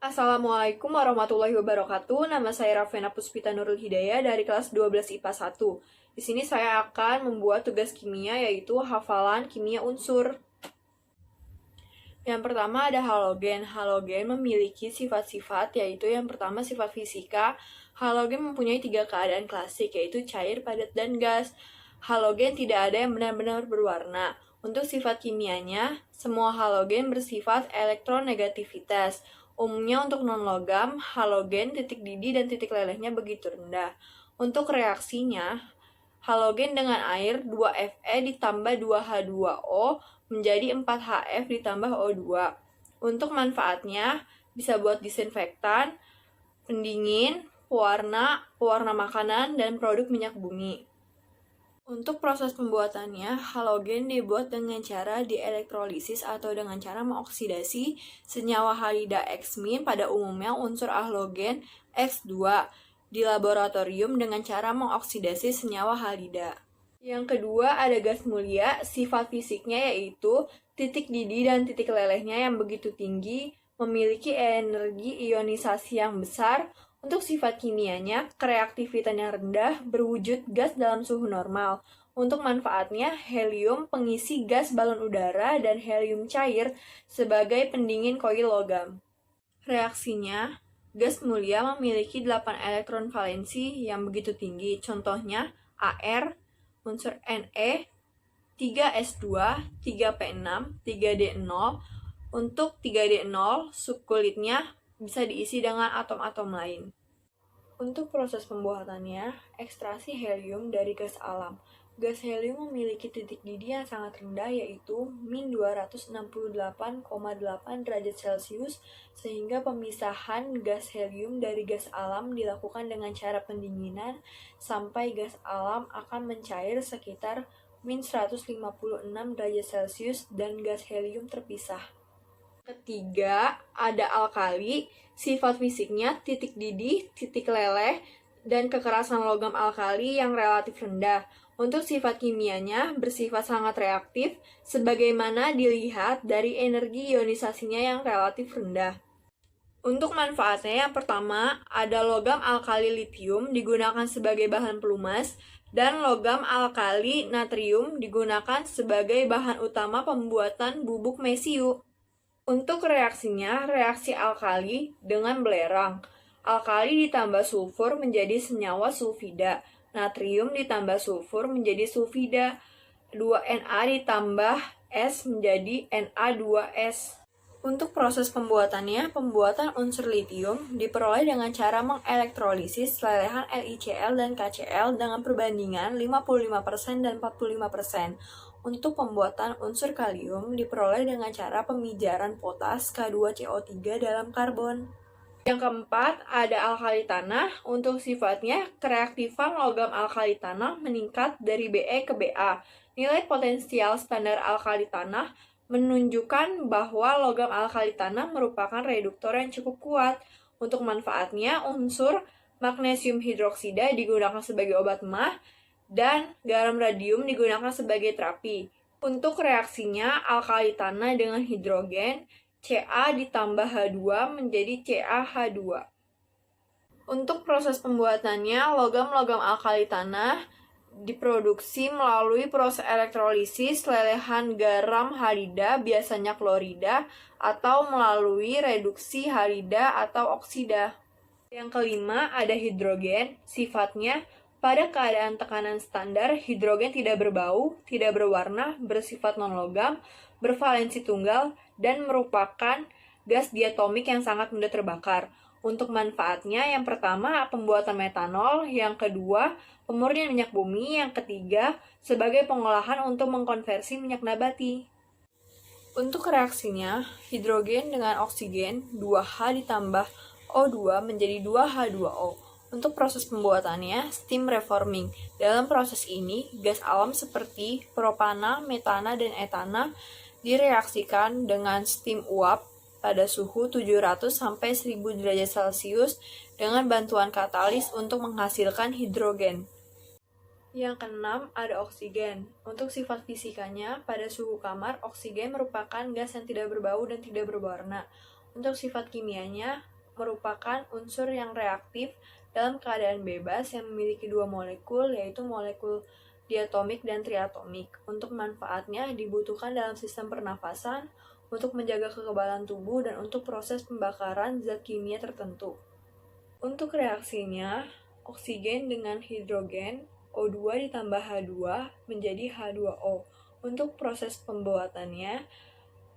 Assalamualaikum warahmatullahi wabarakatuh. Nama saya Rafena Puspita Nurul Hidayah dari kelas 12 IPA 1. Di sini saya akan membuat tugas kimia yaitu hafalan kimia unsur. Yang pertama ada halogen. Halogen memiliki sifat-sifat yaitu yang pertama sifat fisika. Halogen mempunyai 3 keadaan klasik yaitu cair, padat, dan gas. Halogen tidak ada yang benar-benar berwarna. Untuk sifat kimianya, semua halogen bersifat elektronegativitas. Umumnya untuk non-logam, halogen titik didih dan titik lelehnya begitu rendah. Untuk reaksinya, halogen dengan air 2Fe ditambah 2H2O menjadi 4Hf ditambah O2. Untuk manfaatnya, bisa buat disinfektan, pendingin, pewarna makanan, dan produk minyak bumi. Untuk proses pembuatannya, halogen dibuat dengan cara dielektrolisis atau dengan cara mengoksidasi senyawa halida X- pada umumnya unsur halogen X2 di laboratorium dengan cara mengoksidasi senyawa halida. Yang kedua ada gas mulia, sifat fisiknya yaitu titik didih dan titik lelehnya yang begitu tinggi, memiliki energi ionisasi yang besar. Untuk sifat kimianya, reaktivitasnya rendah, berwujud gas dalam suhu normal. Untuk manfaatnya, helium pengisi gas balon udara dan helium cair sebagai pendingin koil logam. Reaksinya, gas mulia memiliki 8 elektron valensi yang begitu tinggi. Contohnya, Ar, unsur Ne, 3S2, 3P6, 3D0. Untuk 3D0, subkulitnya bisa diisi dengan atom-atom lain. Untuk proses pembuatannya, ekstraksi helium dari gas alam. Gas helium memiliki titik didih yang sangat rendah yaitu min 268,8 derajat Celcius sehingga pemisahan gas helium dari gas alam dilakukan dengan cara pendinginan sampai gas alam akan mencair sekitar min 156 derajat Celcius dan gas helium terpisah. Ketiga, ada alkali, sifat fisiknya titik didih, titik leleh, dan kekerasan logam alkali yang relatif rendah. Untuk sifat kimianya bersifat sangat reaktif, sebagaimana dilihat dari energi ionisasinya yang relatif rendah. Untuk manfaatnya yang pertama, ada logam alkali litium digunakan sebagai bahan pelumas, dan logam alkali natrium digunakan sebagai bahan utama pembuatan bubuk mesiu. Untuk reaksinya, reaksi alkali dengan belerang. Alkali ditambah sulfur menjadi senyawa sulfida. Natrium ditambah sulfur menjadi sulfida. 2Na ditambah S menjadi Na2S. Untuk proses pembuatannya, pembuatan unsur litium diperoleh dengan cara mengelektrolisis lelehan LiCl dan KCl dengan perbandingan 55% dan 45%. Untuk pembuatan unsur kalium diperoleh dengan cara pemijaran potas K2CO3 dalam karbon. Yang keempat, ada alkali tanah. Untuk sifatnya, kereaktifan logam alkali tanah meningkat dari Be ke Ba. Nilai potensial standar alkali tanah menunjukkan bahwa logam alkali tanah merupakan reduktor yang cukup kuat. Untuk manfaatnya, unsur magnesium hidroksida digunakan sebagai obat emah, dan garam radium digunakan sebagai terapi. Untuk reaksinya, alkali tanah dengan hidrogen, Ca ditambah H2 menjadi CaH2. Untuk proses pembuatannya, logam-logam alkali tanah diproduksi melalui proses elektrolisis lelehan garam halida, biasanya klorida, atau melalui reduksi halida atau oksida. Yang kelima, ada hidrogen. Sifatnya, pada keadaan tekanan standar, hidrogen tidak berbau, tidak berwarna, bersifat non-logam, bervalensi tunggal, dan merupakan gas diatomik yang sangat mudah terbakar. Untuk manfaatnya, yang pertama, pembuatan metanol, yang kedua, pemurnian minyak bumi, yang ketiga, sebagai pengolahan untuk mengkonversi minyak nabati. Untuk reaksinya, hidrogen dengan oksigen, 2H ditambah O2 menjadi 2H2O. Untuk proses pembuatannya, steam reforming. Dalam proses ini, gas alam seperti propana, metana, dan etana direaksikan dengan steam uap pada suhu 700 sampai 1000 derajat Celcius dengan bantuan katalis untuk menghasilkan hidrogen. Yang keenam, ada oksigen. Untuk sifat fisikanya, pada suhu kamar, oksigen merupakan gas yang tidak berbau dan tidak berwarna. Untuk sifat kimianya, merupakan unsur yang reaktif dalam keadaan bebas yang memiliki dua molekul, yaitu molekul diatomik dan triatomik. Untuk manfaatnya dibutuhkan dalam sistem pernafasan, untuk menjaga kekebalan tubuh, dan untuk proses pembakaran zat kimia tertentu. Untuk reaksinya, oksigen dengan hidrogen O2 ditambah H2 menjadi H2O. Untuk proses pembuatannya,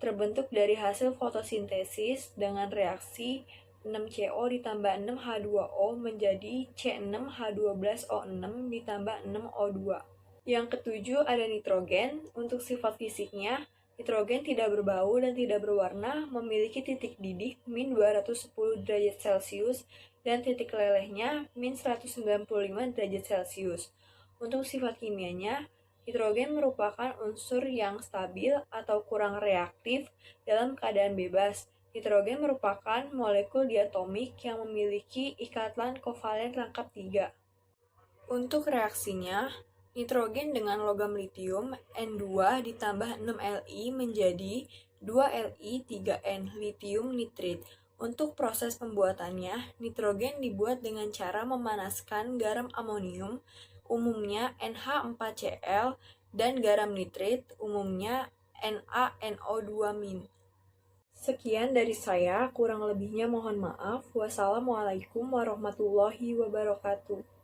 terbentuk dari hasil fotosintesis dengan reaksi 6CO ditambah 6H2O menjadi C6H12O6 ditambah 6O2. Yang ketujuh ada nitrogen. Untuk sifat fisiknya, nitrogen tidak berbau dan tidak berwarna, memiliki titik didih min 210 derajat Celcius dan titik lelehnya min 195 derajat Celcius. Untuk sifat kimianya, nitrogen merupakan unsur yang stabil atau kurang reaktif dalam keadaan bebas. Nitrogen merupakan molekul diatomik yang memiliki ikatan kovalen rangkap 3. Untuk reaksinya, nitrogen dengan logam litium N2 ditambah 6Li menjadi 2Li3N, litium nitrit. Untuk proses pembuatannya, nitrogen dibuat dengan cara memanaskan garam amonium, umumnya NH4Cl, dan garam nitrit, umumnya NaNO2-. Sekian dari saya, kurang lebihnya mohon maaf. Wassalamualaikum warahmatullahi wabarakatuh.